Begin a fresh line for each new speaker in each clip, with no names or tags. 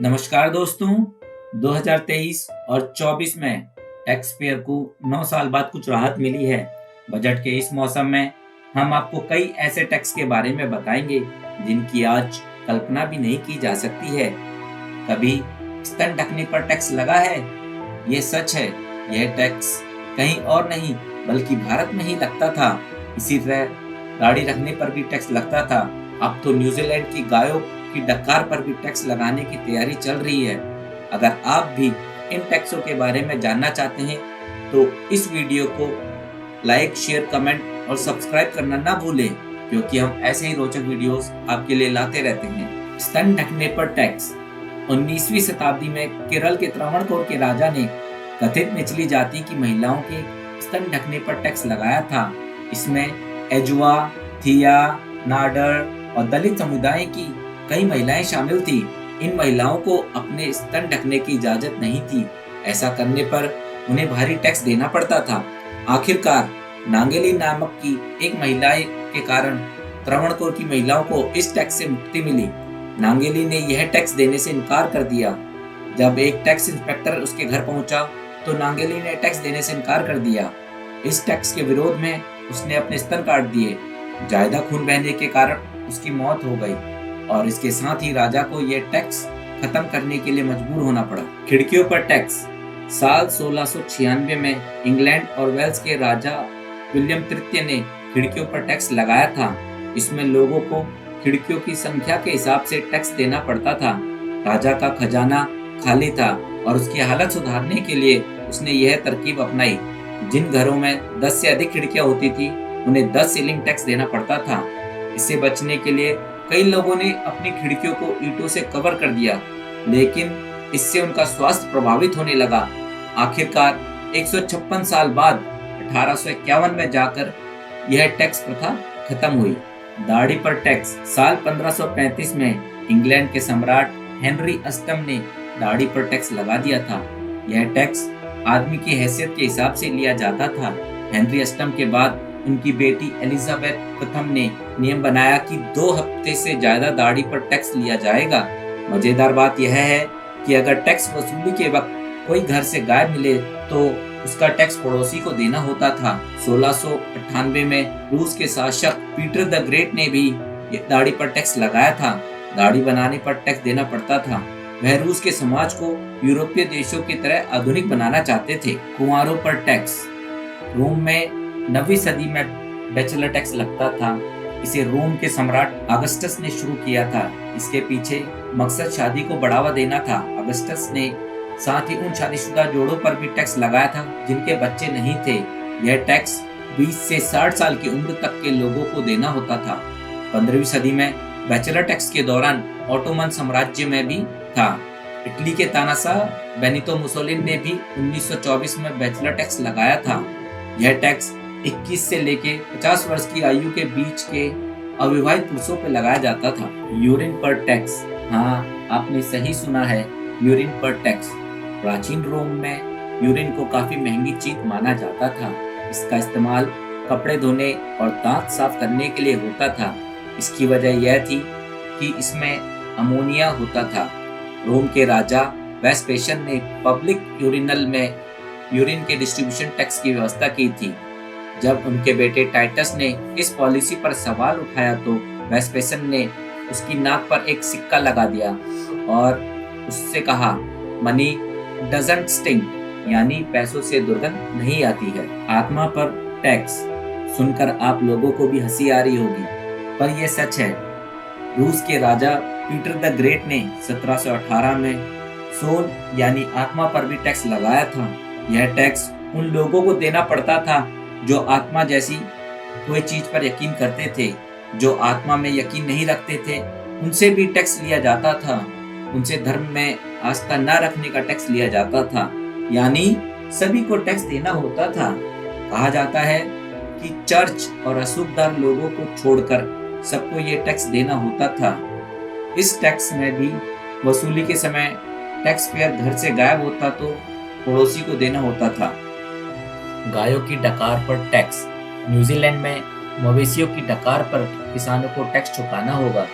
नमस्कार दोस्तों। 2023 और 24 में टैक्स पेयर को 9 साल बाद कुछ राहत मिली है। बजट के इस मौसम में हम आपको कई ऐसे टैक्स के बारे में बताएंगे जिनकी आज कल्पना भी नहीं की जा सकती है। कभी स्तन ढकने पर टैक्स लगा है? ये सच है। यह टैक्स कहीं और नहीं बल्कि भारत में ही लगता था। इसी तरह दाढ़ी रखने पर भी टैक्स लगता था। अब तो न्यूजीलैंड की गायों की डकार पर भी टैक्स लगाने की तैयारी चल रही है। अगर आप भी इन टैक्सों के बारे में जानना चाहते हैं तो इस वीडियो को लाइक, शेयर, कमेंट और सब्सक्राइब करना ना भूलें, क्योंकि हम ऐसे ही रोचक वीडियोस आपके लिए लाते रहते हैं। स्तन ढकने पर टैक्स। 19वीं शताब्दी में केरल के त्रावणकोर के राजा ने कथित निचली जाति की महिलाओं के स्तन ढकने पर टैक्स लगाया था। इसमें एजुआ, थिया, नाडर और दलित समुदाय की कई महिलाएं शामिल थी। इन महिलाओं को अपने स्तन ढकने की इजाजत नहीं थी। ऐसा करने पर उन्हें भारी टैक्स देना पड़ता था। आखिरकार नांगेली नामक की एक महिला के कारण त्रावणकोर की महिलाओं को इस टैक्स से मुक्ति मिली। नांगेली ने यह टैक्स देने से इनकार कर दिया। जब एक टैक्स इंस्पेक्टर उसके घर पहुंचा तो नांगेली ने टैक्स देने से इनकार कर दिया। इस टैक्स के विरोध में उसने अपने स्तन काट दिए। ज्यादा खून बहने के कारण उसकी मौत हो गई और इसके साथ ही राजा को यह टैक्स खत्म करने के लिए मजबूर होना पड़ा। खिड़कियों पर टैक्स। साल 1696 में इंग्लैंड और वेल्स के राजा विलियम तृतीय ने खिड़कियों पर टैक्स लगाया था। इसमें लोगों को खिड़कियों की संख्या के हिसाब से टैक्स देना पड़ता था। राजा का खजाना खाली था और उसकी हालत सुधारने के लिए उसने यह तरकीब अपनाई। जिन घरों में 10 से अधिक खिड़कियां होती थी उन्हें 10 सीलिंग टैक्स देना पड़ता था। इससे बचने के लिए कई लोगों ने अपनी खिड़कियों को ईंटों से कवर कर दिया, लेकिन इससे उनका स्वास्थ्य प्रभावित होने लगा। आखिरकार 156 साल बाद 1851 में जाकर यह टैक्स प्रथा खत्म हुई। दाढ़ी पर टैक्स। साल 1535 में इंग्लैंड के सम्राट हेनरी अष्टम ने दाढ़ी पर टैक्स लगा दिया था। यह टैक्स आदमी की हैसियत के हिसाब से लिया जाता था। हेनरी अष्टम के बाद उनकी बेटी एलिजाबेथ प्रथम ने नियम बनाया कि 2 हफ्ते से ज्यादा दाढ़ी पर टैक्स लिया जाएगा। मजेदार बात यह है कि अगर टैक्स वसूली के वक्त कोई घर से गायब मिले तो उसका टैक्स पड़ोसी को देना होता था। 1698 में रूस के शासक पीटर द ग्रेट ने भी दाढ़ी पर टैक्स लगाया था। दाढ़ी बनाने पर टैक्स देना पड़ता था। वह रूस के समाज को यूरोपीय देशों की तरह आधुनिक बनाना चाहते थे। कुंवारों पर टैक्स। रोम में 9वीं सदी में बैचलर टैक्स लगता था। इसे रोम के सम्राट अगस्टस ने शुरू किया था। इसके पीछे मकसद शादी को बढ़ावा देना था। अगस्टस ने साथ ही उन शादीशुदा जोड़ों पर भी टैक्स लगाया था जिनके बच्चे नहीं थे। यह टैक्स 20 से 60 साल की उम्र तक के लोगों को देना होता था। 15वीं सदी में बैचलर टैक्स के दौरान ऑटोमन साम्राज्य में भी था। इटली के तानाशाह बेनितो मुसोलिनी ने भी 1924 में बैचलर टैक्स लगाया था। यह टैक्स 21 से लेके 50 वर्ष की आयु के बीच के अविवाहित पुरुषों पर लगाया जाता था। यूरिन पर टैक्स। हाँ, आपने सही सुना है, यूरिन पर टैक्स। प्राचीन रोम में यूरिन को काफी महंगी चीज माना जाता था। इसका इस्तेमाल कपड़े धोने और दांत साफ करने के लिए होता था। इसकी वजह यह थी कि इसमें अमोनिया होता था। रोम के राजा वेस्पेशियन ने पब्लिक यूरिनल में यूरिन के डिस्ट्रीब्यूशन टैक्स की व्यवस्था की थी। जब उनके बेटे टाइटस ने इस पॉलिसी पर सवाल उठाया तो वेस्पेशियन ने उसकी नाक पर एक सिक्का लगा दिया और उससे कहा, मनी डजंट स्टिंग, यानी पैसों से दुर्गंध नहीं आती है। आत्मा पर टैक्स सुनकर आप लोगों को भी हंसी आ रही होगी, पर यह सच है। रूस के राजा पीटर द ग्रेट ने 1718 में सोल यानी आत्मा पर भी टैक्स लगाया था। यह टैक्स उन लोगों को देना पड़ता था जो आत्मा जैसी कोई चीज पर यकीन करते थे। जो आत्मा में यकीन नहीं रखते थे उनसे भी टैक्स लिया जाता था। उनसे धर्म में आस्था न रखने का टैक्स लिया जाता था, यानी सभी को टैक्स देना होता था। कहा जाता है कि चर्च और अशुभदार लोगों को छोड़कर सबको ये टैक्स देना होता था। इस टैक्स में भी वसूली के समय टैक्स पेयर घर से गायब होता तो पड़ोसी को देना होता था। गायों की डकार पर टैक्स। न्यूजीलैंड में मवेशियों की डकार पर किसानों को टैक्स चुकाना होगा।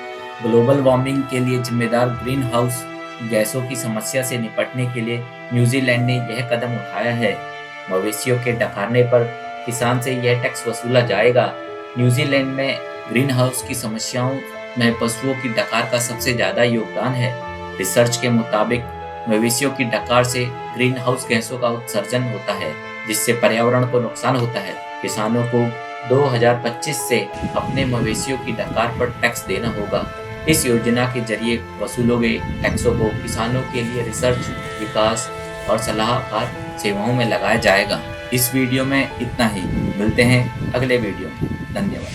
ग्लोबल वार्मिंग के लिए जिम्मेदार ग्रीन हाउस गैसों की समस्या से निपटने के लिए न्यूजीलैंड ने यह कदम उठाया है। मवेशियों के डकारने पर किसान से यह टैक्स वसूला जाएगा। न्यूजीलैंड में ग्रीन हाउस की समस्याओं में पशुओं की डकार का सबसे ज्यादा योगदान है। रिसर्च के मुताबिक मवेशियों की डकार से ग्रीन हाउस गैसों का उत्सर्जन होता है, जिससे पर्यावरण को नुकसान होता है। किसानों को 2025 से अपने मवेशियों की डकार पर टैक्स देना होगा। इस योजना के जरिए वसूले गए टैक्सों को किसानों के लिए रिसर्च, विकास और सलाहकार सेवाओं में लगाया जाएगा। इस वीडियो में इतना ही। मिलते हैं अगले वीडियो में। धन्यवाद।